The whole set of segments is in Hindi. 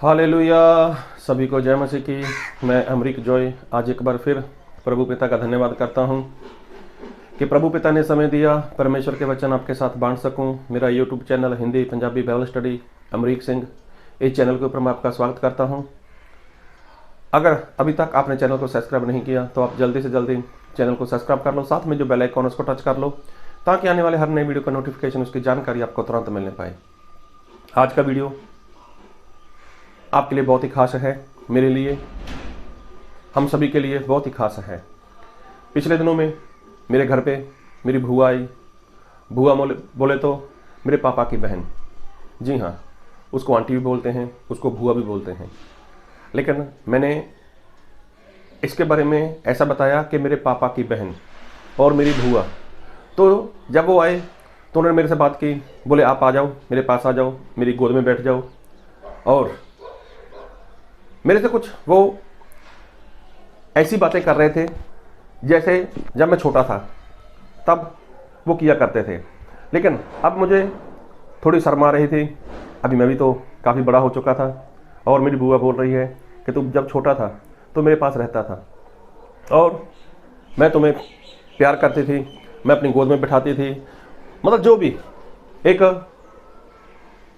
हालेलुया। सभी को जय मसीह की। मैं अमरीक जॉय आज एक बार फिर प्रभु पिता का धन्यवाद करता हूं कि प्रभु पिता ने समय दिया परमेश्वर के वचन आपके साथ बांट सकूं। मेरा YouTube channel Hindi Punjabi Bible study Amrik Singh, इस चैनल के ऊपर मैं आपका स्वागत करता हूं। अगर अभी तक आपने चैनल को सब्सक्राइब नहीं किया तो आप जल्दी से जल्दी चैनल को सब्सक्राइब कर लो, साथ में जो बेल आइकन उसको टच कर लो ताकि आने वाले हर नए वीडियो का नोटिफिकेशन, उसकी जानकारी आपको तुरंत मिलने पाए। आज का वीडियो आपके लिए बहुत ही खास है, मेरे लिए, हम सभी के लिए बहुत ही खास है। पिछले दिनों में मेरे घर पे मेरी भूआ आई। भूआ बोले तो मेरे पापा की बहन। जी हाँ, उसको आंटी भी बोलते हैं, उसको भूआ भी बोलते हैं। लेकिन मैंने इसके बारे में ऐसा बताया कि मेरे पापा की बहन और मेरी भूआ। तो जब वो आए तो उन्होंने मेरे से बात की, बोले आप आ जाओ, मेरे पास आ जाओ, मेरी गोद में बैठ जाओ। और मेरे से कुछ वो ऐसी बातें कर रहे थे जैसे जब मैं छोटा था तब वो किया करते थे। लेकिन अब मुझे थोड़ी शर्म आ रही थी। अभी मैं भी तो काफ़ी बड़ा हो चुका था और मेरी बुआ बोल रही है कि तू जब छोटा था तो मेरे पास रहता था और मैं तुम्हें प्यार करती थी, मैं अपनी गोद में बिठाती थी। मतलब जो भी एक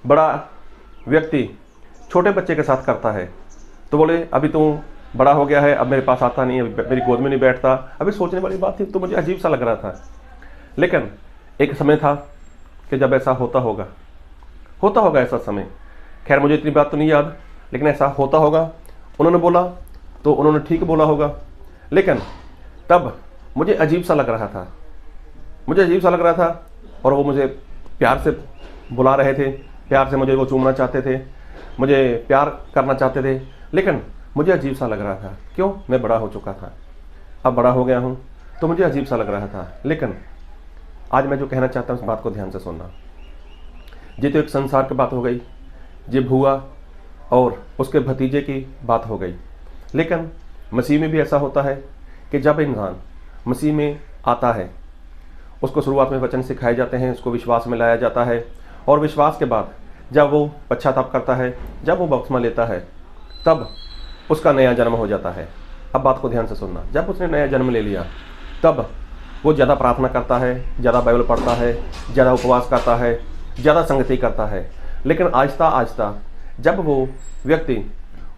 बड़ा व्यक्ति छोटे बच्चे के साथ करता है। तो बोले अभी तू बड़ा हो गया है, अब मेरे पास आता नहीं है, मेरी गोद में नहीं बैठता। अभी सोचने वाली बात थी, तो मुझे अजीब सा लग रहा था। लेकिन एक समय था कि जब ऐसा होता होगा ऐसा समय। खैर मुझे इतनी बात तो नहीं याद, लेकिन ऐसा होता होगा। उन्होंने बोला तो उन्होंने ठीक बोला होगा। लेकिन तब मुझे अजीब सा लग रहा था और वो मुझे प्यार से बुला रहे थे, प्यार से मुझे वो चूमना चाहते थे, मुझे प्यार करना चाहते थे। लेकिन मुझे अजीब सा लग रहा था। क्यों? मैं बड़ा हो चुका था, अब बड़ा हो गया हूँ तो मुझे अजीब सा लग रहा था। लेकिन आज मैं जो कहना चाहता हूँ उस बात को ध्यान से सुनना। ये तो एक संसार की बात हो गई, ये भूआ और उसके भतीजे की बात हो गई। लेकिन मसीह में भी ऐसा होता है कि जब इंसान मसीह में आता है, उसको शुरुआत में वचन सिखाए जाते हैं, उसको विश्वास में लाया जाता है और विश्वास के बाद जब वो पश्चाताप करता है, जब वो बपतिस्मा लेता है, तब उसका नया जन्म हो जाता है। अब बात को ध्यान से सुनना। जब उसने नया जन्म ले लिया तब वो ज़्यादा प्रार्थना करता है, ज़्यादा बाइबल पढ़ता है, ज़्यादा उपवास करता है, ज़्यादा संगति करता है। लेकिन आहिस्ता आहिस्ता जब वो व्यक्ति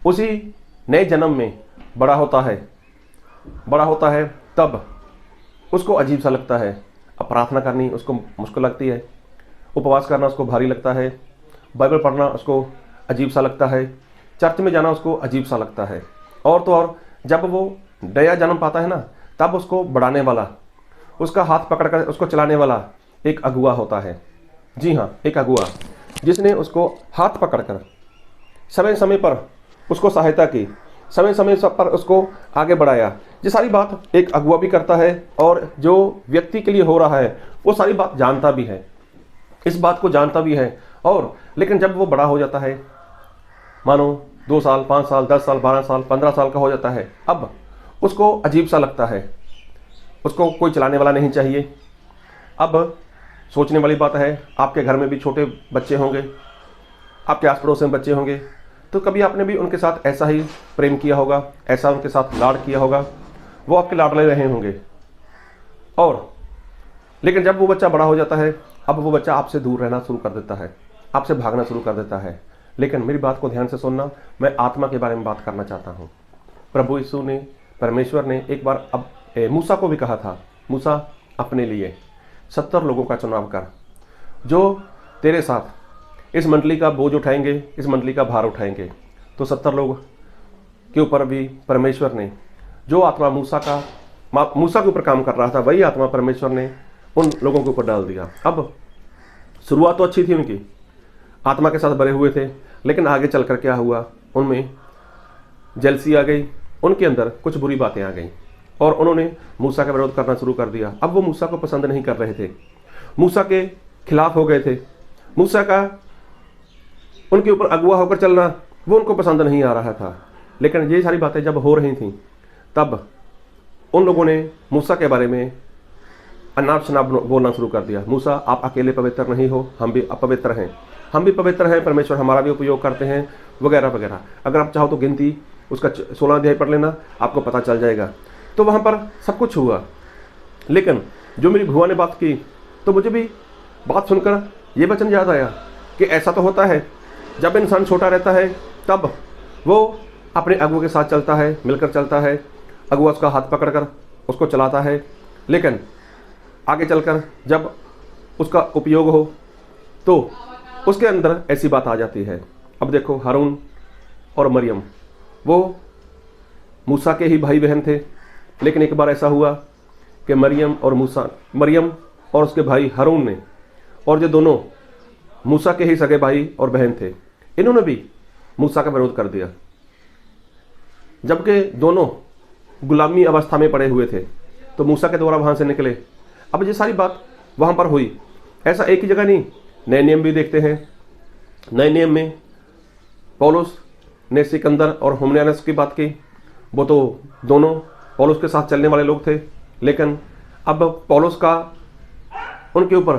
उसी नए जन्म में बड़ा होता है तब उसको अजीब सा लगता है। अब प्रार्थना करनी उसको मुश्किल लगती है, उपवास करना उसको भारी लगता है, बाइबल पढ़ना उसको अजीब सा लगता है, चर्च में जाना उसको अजीब सा लगता है। और तो और जब वो नया जन्म पाता है ना, तब उसको बढ़ाने वाला, उसका हाथ पकड़कर उसको चलाने वाला एक अगुआ होता है। जी हाँ, एक अगुआ जिसने उसको हाथ पकड़कर समय समय पर उसको सहायता की, समय समय पर उसको आगे बढ़ाया। ये सारी बात एक अगुआ भी करता है और जो व्यक्ति के लिए हो रहा है वो सारी बात जानता भी है, इस बात को जानता भी है। और लेकिन जब वो बड़ा हो जाता है, मानो 2 साल 5 साल 10 साल 12 साल 15 साल का हो जाता है, अब उसको अजीब सा लगता है, उसको कोई चलाने वाला नहीं चाहिए। अब सोचने वाली बात है, आपके घर में भी छोटे बच्चे होंगे, आपके आस पड़ोस में बच्चे होंगे, तो कभी आपने भी उनके साथ ऐसा ही प्रेम किया होगा, ऐसा उनके साथ लाड किया होगा, वो आपके लाडले रहे होंगे। और लेकिन जब वो बच्चा बड़ा हो जाता है, अब वो बच्चा आपसे दूर रहना शुरू कर देता है, आपसे भागना शुरू कर देता है। लेकिन मेरी बात को ध्यान से सुनना, मैं आत्मा के बारे में बात करना चाहता हूँ। प्रभु यीशु ने, परमेश्वर ने एक बार अब मूसा को भी कहा था, मूसा अपने लिए 70 लोगों का चुनाव कर, जो तेरे साथ इस मंडली का बोझ उठाएंगे, इस मंडली का भार उठाएंगे। तो 70 लोग के ऊपर भी परमेश्वर ने जो आत्मा मूसा के ऊपर काम कर रहा था, वही आत्मा परमेश्वर ने उन लोगों के ऊपर डाल दिया। अब शुरुआत तो अच्छी थी, उनकी आत्मा के साथ भरे हुए थे। लेकिन आगे चलकर क्या हुआ, उनमें जेलसी आ गई, उनके अंदर कुछ बुरी बातें आ गई और उन्होंने मूसा का विरोध करना शुरू कर दिया। अब वो मूसा को पसंद नहीं कर रहे थे, मूसा के खिलाफ हो गए थे। मूसा का उनके ऊपर अगुआ होकर चलना वो उनको पसंद नहीं आ रहा था। लेकिन ये सारी बातें जब हो रही थीं, तब उन लोगों ने मूसा के बारे में अनाप शनाप बोलना शुरू कर दिया। मूसा आप अकेले पवित्र नहीं हो, हम भी अपवित्र हैं। हम भी पवित्र हैं, परमेश्वर हमारा भी उपयोग करते हैं, वगैरह वगैरह। अगर आप चाहो तो गिनती उसका 16 अध्याय पढ़ लेना, आपको पता चल जाएगा। तो वहाँ पर सब कुछ हुआ। लेकिन जो मेरी बुआ ने बात की तो मुझे भी बात सुनकर ये वचन याद आया कि ऐसा तो होता है, जब इंसान छोटा रहता है तब वो अपने अगुआ के साथ चलता है, मिलकर चलता है, अगुआ उसका हाथ पकड़कर उसको चलाता है। लेकिन आगे चलकर जब उसका उपयोग हो तो उसके अंदर ऐसी बात आ जाती है। अब देखो, हारून और मरियम वो मूसा के ही भाई बहन थे। लेकिन एक बार ऐसा हुआ कि मरियम और उसके भाई हारून ने, और जो दोनों मूसा के ही सगे भाई और बहन थे, इन्होंने भी मूसा का विरोध कर दिया, जबकि दोनों गुलामी अवस्था में पड़े हुए थे। तो मूसा के द्वारा वहाँ से निकले। अब ये सारी बात वहाँ पर हुई। ऐसा एक ही जगह नहीं, नए नियम भी देखते हैं। नए नियम में पौलुस ने सिकंदर और हुमनियानस की बात की। वो तो दोनों पौलुस के साथ चलने वाले लोग थे। लेकिन अब पौलुस का उनके ऊपर,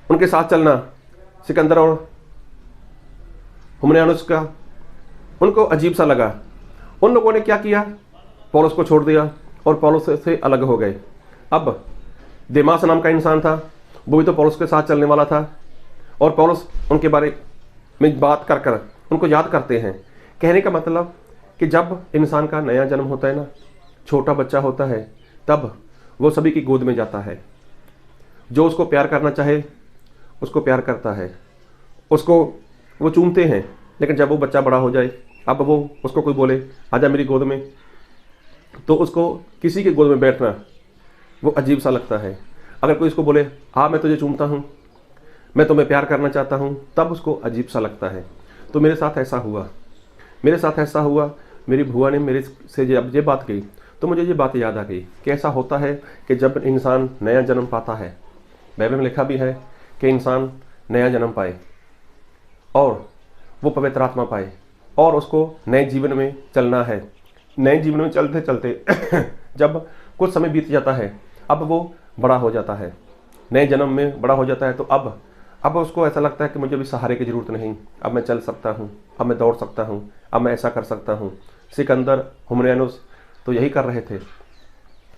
उनके साथ चलना, सिकंदर और हुमनियानस का, उनको अजीब सा लगा। उन लोगों ने क्या किया, पौलुस को छोड़ दिया और पौलुस से अलग हो गए। अब देमास नाम का इंसान था, वो भी तो पौलुस के साथ चलने वाला था, और पौलुस उनके बारे में बात कर कर उनको याद करते हैं। कहने का मतलब कि जब इंसान का नया जन्म होता है ना, छोटा बच्चा होता है, तब वो सभी की गोद में जाता है। जो उसको प्यार करना चाहे उसको प्यार करता है, उसको वो चूमते हैं। लेकिन जब वो बच्चा बड़ा हो जाए, अब वो उसको कोई बोले आजा मेरी गोद में, तो उसको किसी की गोद में बैठना वो अजीब सा लगता है। अगर कोई उसको बोले हाँ मैं तुझे चूमता हूँ, मैं तुम्हें प्यार करना चाहता हूँ, तब उसको अजीब सा लगता है। तो मेरे साथ ऐसा हुआ। मेरी बुआ ने मेरे से जब ये बात कही तो मुझे ये बात याद आ गई कि ऐसा होता है कि जब इंसान नया जन्म पाता है, बाइबल में लिखा भी है कि इंसान नया जन्म पाए और वो पवित्र आत्मा पाए और उसको नए जीवन में चलना है। नए जीवन में चलते चलते जब कुछ समय बीत जाता है, अब वो बड़ा हो जाता है, नए जन्म में बड़ा हो जाता है। तो अब उसको ऐसा लगता है कि मुझे भी सहारे की ज़रूरत नहीं, अब मैं चल सकता हूँ, अब मैं दौड़ सकता हूँ, अब मैं ऐसा कर सकता हूँ। सिकंदर, हुमनियानुस तो यही कर रहे थे।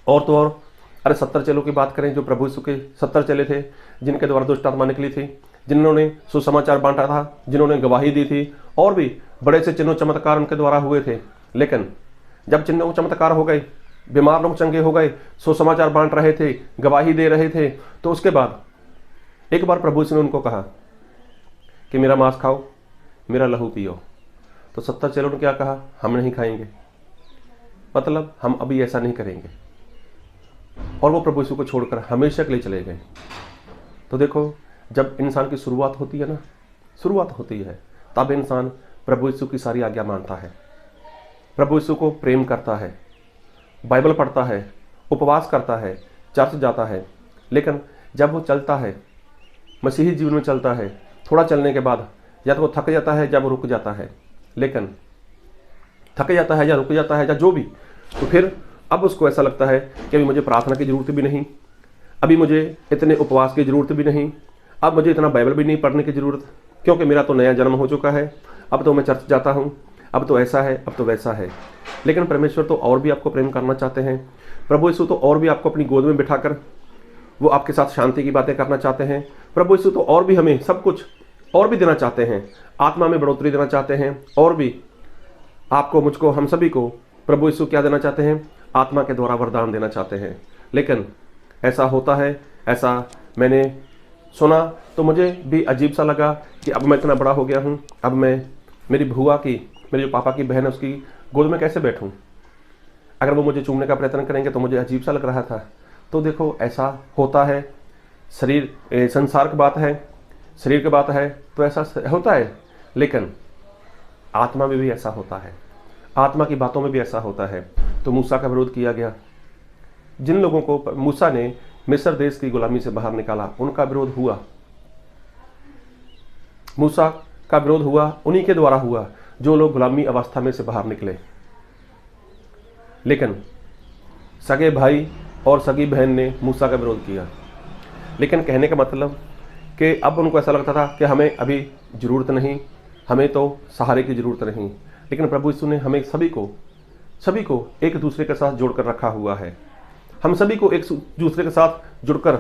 और तो और अरे 70 चेलों की बात करें, जो प्रभु यीशु के 70 चेले थे, जिनके द्वारा दुष्ट आत्मा निकली थी, जिन्होंने सुसमाचार बांटा था, जिन्होंने गवाही दी थी, और भी बड़े से चिन्ह चमत्कार उनके द्वारा हुए थे। लेकिन जब चिन्ह चमत्कार हो गए, बीमार लोग चंगे हो गए, सुसमाचार बांट रहे थे, गवाही दे रहे थे, तो उसके बाद एक बार प्रभु यीशु ने उनको कहा कि मेरा मांस खाओ, मेरा लहू पियो। तो 70 चेलों ने क्या कहा, हम नहीं खाएंगे, मतलब हम अभी ऐसा नहीं करेंगे। और वो प्रभु यीशु को छोड़कर हमेशा के लिए चले गए। तो देखो, जब इंसान की शुरुआत होती है तब इंसान प्रभु यीशु की सारी आज्ञा मानता है, प्रभु यीशु को प्रेम करता है, बाइबल पढ़ता है, उपवास करता है, चर्च जाता है। लेकिन जब वो चलता है, मसीही जीवन में चलता है, थोड़ा चलने के बाद या तो वो थक जाता है या वो रुक जाता है। लेकिन थक जाता है या रुक जाता है या जो भी, तो फिर अब उसको ऐसा लगता है कि अभी मुझे प्रार्थना की ज़रूरत भी नहीं, अभी मुझे इतने उपवास की ज़रूरत भी नहीं, अब मुझे इतना बाइबल भी नहीं पढ़ने की ज़रूरत, क्योंकि मेरा तो नया जन्म हो चुका है, अब तो मैं चर्च जाता हूँ, अब तो ऐसा है, अब तो वैसा है। लेकिन परमेश्वर तो और भी आपको प्रेम करना चाहते हैं। प्रभु यीशु तो और भी आपको अपनी गोद में बिठाकर वो आपके साथ शांति की बातें करना चाहते हैं। प्रभु यीशु तो और भी हमें सब कुछ और भी देना चाहते हैं, आत्मा में बढ़ोतरी देना चाहते हैं, और भी आपको, मुझको, हम सभी को प्रभु यीशु क्या देना चाहते हैं, आत्मा के द्वारा वरदान देना चाहते हैं। लेकिन ऐसा होता है, ऐसा मैंने सुना तो मुझे भी अजीब सा लगा कि अब मैं इतना बड़ा हो गया हूँ, अब मैं मेरी बुआ की, मेरे जो पापा की बहन है उसकी गोद में कैसे बैठूँ। अगर वो मुझे चूमने का प्रयत्न करेंगे तो मुझे अजीब सा लग रहा था। तो देखो, ऐसा होता है, शरीर संसार की बात है, शरीर की बात है तो ऐसा होता है। लेकिन आत्मा में भी ऐसा होता है, आत्मा की बातों में भी ऐसा होता है। तो मूसा का विरोध किया गया। जिन लोगों को मूसा ने मिस्र देश की गुलामी से बाहर निकाला, उनका विरोध हुआ, मूसा का विरोध हुआ, उन्हीं के द्वारा हुआ जो लोग गुलामी अवस्था में से बाहर निकले। लेकिन सगे भाई और सगी बहन ने मूसा का विरोध किया। लेकिन कहने का मतलब कि अब उनको ऐसा लगता था कि हमें अभी ज़रूरत नहीं, हमें तो सहारे की ज़रूरत नहीं। लेकिन प्रभु यीशु ने हमें सभी को एक दूसरे के साथ जोड़कर रखा हुआ है। हम सभी को एक दूसरे के साथ जुड़कर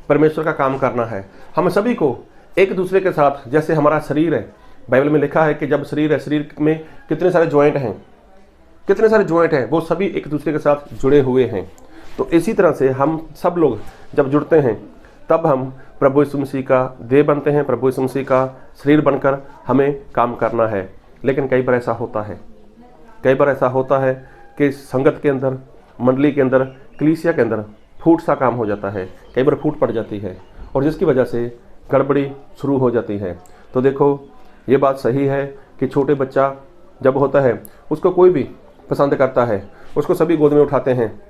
परमेश्वर का काम करना है। हम सभी को एक दूसरे के साथ, जैसे हमारा शरीर है, बाइबल में लिखा है कि जब शरीर है, शरीर में कितने सारे जॉइंट हैं, वो सभी एक दूसरे के साथ जुड़े हुए हैं। तो इसी तरह से हम सब लोग जब जुड़ते हैं तब हम प्रभु यीशु मसीह का देह बनते हैं, प्रभु यीशु मसीह का शरीर बनकर हमें काम करना है। लेकिन कई बार ऐसा होता है कि संगत के अंदर, मंडली के अंदर, कलीसिया के अंदर फूट सा काम हो जाता है, कई बार फूट पड़ जाती है और जिसकी वजह से गड़बड़ी शुरू हो जाती है। तो देखो, ये बात सही है कि छोटे बच्चा जब होता है उसको कोई भी पसंद करता है, उसको सभी गोद में उठाते हैं,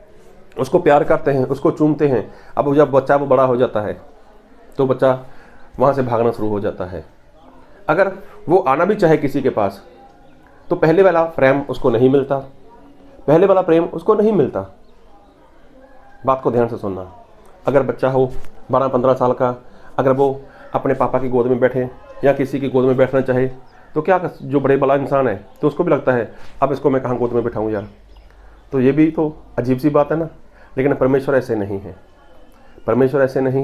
उसको प्यार करते हैं, उसको चूमते हैं। अब जब बच्चा वो बड़ा हो जाता है तो बच्चा वहाँ से भागना शुरू हो जाता है। अगर वो आना भी चाहे किसी के पास तो पहले वाला प्रेम उसको नहीं मिलता। बात को ध्यान से सुनना। अगर बच्चा हो 12-15 साल का, अगर वो अपने पापा की गोद में बैठे या किसी की गोद में बैठना चाहे तो क्या, जो बड़े बड़ा इंसान है तो उसको भी लगता है अब इसको मैं कहाँ गोद में बैठाऊँ यार। तो ये भी तो अजीब सी बात है ना। लेकिन परमेश्वर ऐसे नहीं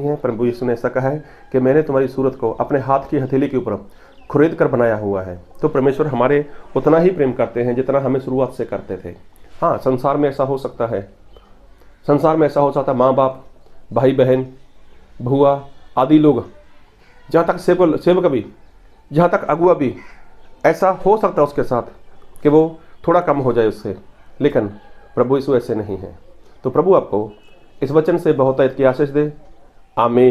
है। प्रभु यीशु ने ऐसा कहा है कि मैंने तुम्हारी सूरत को अपने हाथ की हथेली के ऊपर खुरेद कर बनाया हुआ है। तो परमेश्वर हमारे उतना ही प्रेम करते हैं जितना हमें शुरुआत से करते थे। हाँ, संसार में ऐसा हो सकता है, माँ बाप, भाई बहन, भुआ आदि लोग, जहाँ तक सेवक भी, जहाँ तक अगुआ भी, ऐसा हो सकता है उसके साथ कि वो थोड़ा कम हो जाए उससे। लेकिन प्रभु यीशु ऐसे नहीं है। तो प्रभु आपको इस वचन से बहुत की आशीष दे। आमीन।